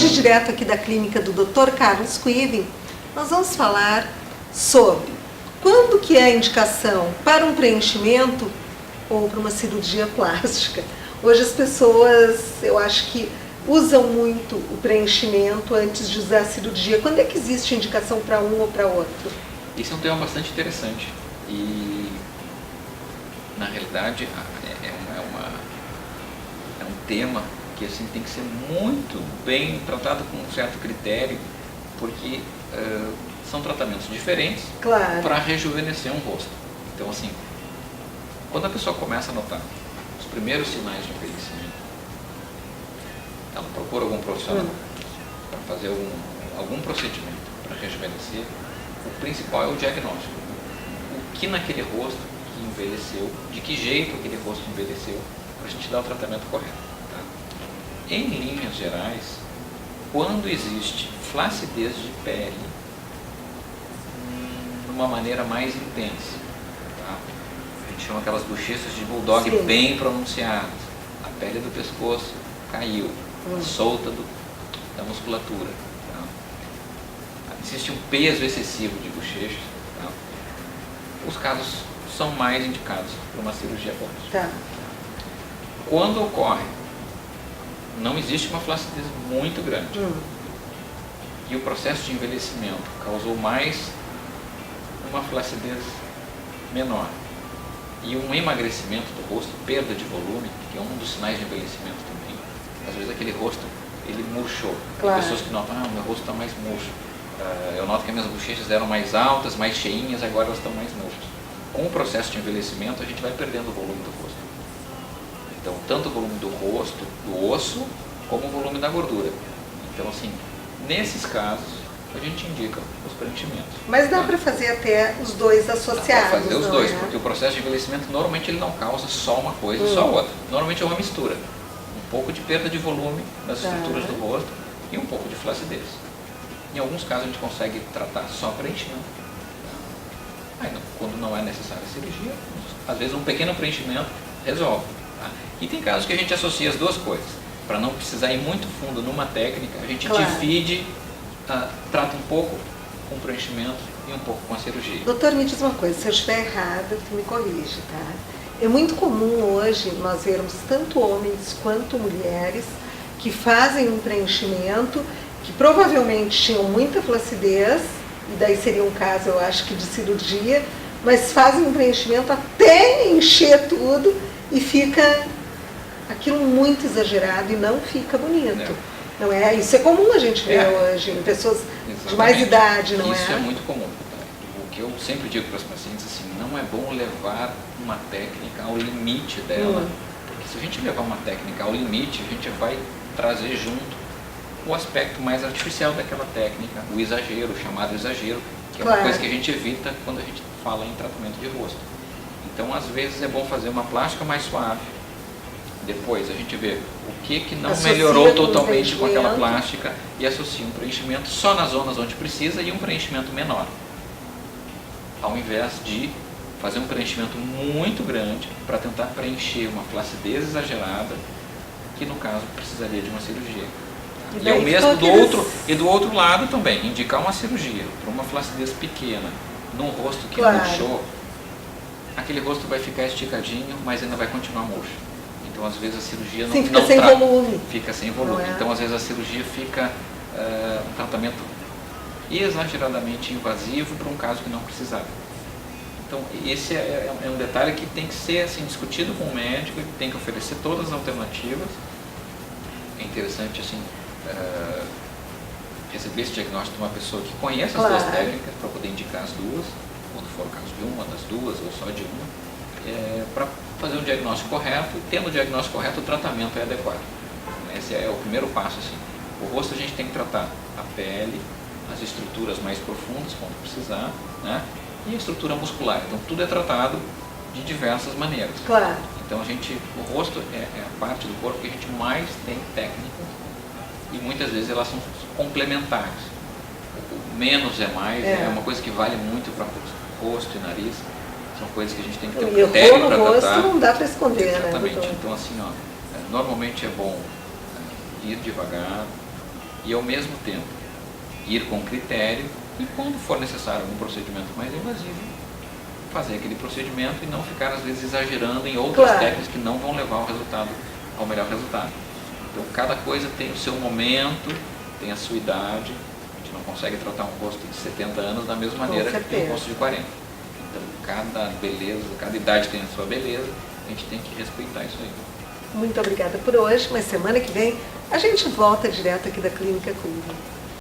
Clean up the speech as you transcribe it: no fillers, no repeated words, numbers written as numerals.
Hoje, direto aqui da clínica do Dr. Carlos Quiven, nós vamos falar sobre quando que é a indicação para um preenchimento ou para uma cirurgia plástica. Hoje as pessoas, eu acho que usam muito o preenchimento antes de usar a cirurgia. Quando é que existe indicação para um ou para outro? Esse é um tema bastante interessante e, na realidade, é um tema que assim, tem que ser muito bem tratado com um certo critério, porque são tratamentos diferentes para rejuvenescer um rosto. Então, assim, quando a pessoa começa a notar os primeiros sinais de envelhecimento, ela procura algum profissional para fazer algum procedimento para rejuvenescer. O principal é o diagnóstico. O que naquele rosto que envelheceu, de que jeito aquele rosto envelheceu, para a gente dar o tratamento correto. Tá? Em linhas gerais, quando existe flacidez de pele, de uma maneira mais intensa, tá? A gente chama aquelas bochechas de bulldog bem pronunciadas, a pele do pescoço caiu, solta da musculatura. Existe um peso excessivo de bochechas, tá? Os casos são mais indicados para uma cirurgia plástica. Tá. Quando ocorre, não existe uma flacidez muito grande e o processo de envelhecimento causou mais uma flacidez menor e um emagrecimento do rosto, perda de volume, que é um dos sinais de envelhecimento também. Às vezes aquele rosto, ele murchou. Tem pessoas que notam, meu rosto está mais murcho. Eu noto que as minhas bochechas eram mais altas, mais cheinhas, agora elas estão mais murchas. Com o processo de envelhecimento, a gente vai perdendo o volume do rosto. Então, tanto o volume do rosto, do osso, como o volume da gordura. Então, assim, nesses casos, a gente indica os preenchimentos. Mas dá para fazer até os dois associados, dá para fazer os dois, é? porque o processo de envelhecimento, normalmente, ele não causa só uma coisa e só outra. Normalmente é uma mistura. Um pouco de perda de volume nas estruturas do rosto e um pouco de flacidez. Em alguns casos a gente consegue tratar só preenchimento. Aí, quando não é necessária a cirurgia, às vezes um pequeno preenchimento resolve. Tá? E tem casos que a gente associa as duas coisas. Para não precisar ir muito fundo numa técnica, a gente divide, trata um pouco com preenchimento e um pouco com a cirurgia. Doutor, me diz uma coisa, se eu estiver errada, tu me corrige, tá? É muito comum hoje nós vermos tanto homens quanto mulheres que fazem um preenchimento que provavelmente tinham muita flacidez, e daí seria um caso, eu acho que de cirurgia, mas fazem um preenchimento até encher tudo e fica aquilo muito exagerado e não fica bonito. Não é? Isso é comum a gente ver hoje em pessoas de mais idade, não é? Isso é muito comum. O que eu sempre digo para os pacientes, assim, não é bom levar uma técnica ao limite dela, porque se a gente levar uma técnica ao limite, a gente vai trazer junto o aspecto mais artificial daquela técnica, o exagero, o chamado exagero, que é uma coisa que a gente evita quando a gente fala em tratamento de rosto. Então, às vezes, é bom fazer uma plástica mais suave. Depois, a gente vê o que não melhorou totalmente com aquela plástica e associa um preenchimento só nas zonas onde precisa e um preenchimento menor. Ao invés de fazer um preenchimento muito grande para tentar preencher uma flacidez exagerada, que no caso precisaria de uma cirurgia. E é o mesmo do outro lado também, indicar uma cirurgia para uma flacidez pequena, num rosto que murchou, aquele rosto vai ficar esticadinho, mas ainda vai continuar murcho. Então, às vezes, a cirurgia não fica sem volume. Fica sem volume. Então, às vezes, a cirurgia fica um tratamento exageradamente invasivo para um caso que não precisava. Então, esse é um detalhe que tem que ser assim, discutido com o médico, ele tem que oferecer todas as alternativas. É interessante, assim, receber esse diagnóstico de uma pessoa que conhece as duas técnicas para poder indicar as duas, quando for o caso de uma das duas ou só de uma, para fazer um diagnóstico correto, e tendo o diagnóstico correto, o tratamento é adequado. Esse é o primeiro passo. Assim. O rosto a gente tem que tratar a pele, as estruturas mais profundas, quando precisar, né? E a estrutura muscular. Então tudo é tratado de diversas maneiras. Então o rosto é a parte do corpo que a gente mais tem técnicas e muitas vezes elas são complementares. O menos é mais, é uma coisa que vale muito para rosto e nariz. São coisas que a gente tem que ter um critério para tratar. O rosto não dá para esconder, exatamente. né? Então assim, normalmente é bom ir devagar, e ao mesmo tempo ir com critério e, quando for necessário algum procedimento mais invasivo, fazer aquele procedimento e não ficar às vezes exagerando em outras técnicas que não vão levar ao melhor resultado. Então cada coisa tem o seu momento, tem a sua idade. A gente não consegue tratar um rosto de 70 anos da mesma maneira que tem um rosto de 40. Então cada beleza, cada idade tem a sua beleza, a gente tem que respeitar isso aí. Muito obrigada por hoje, mas semana que vem a gente volta direto aqui da Clínica Cuida.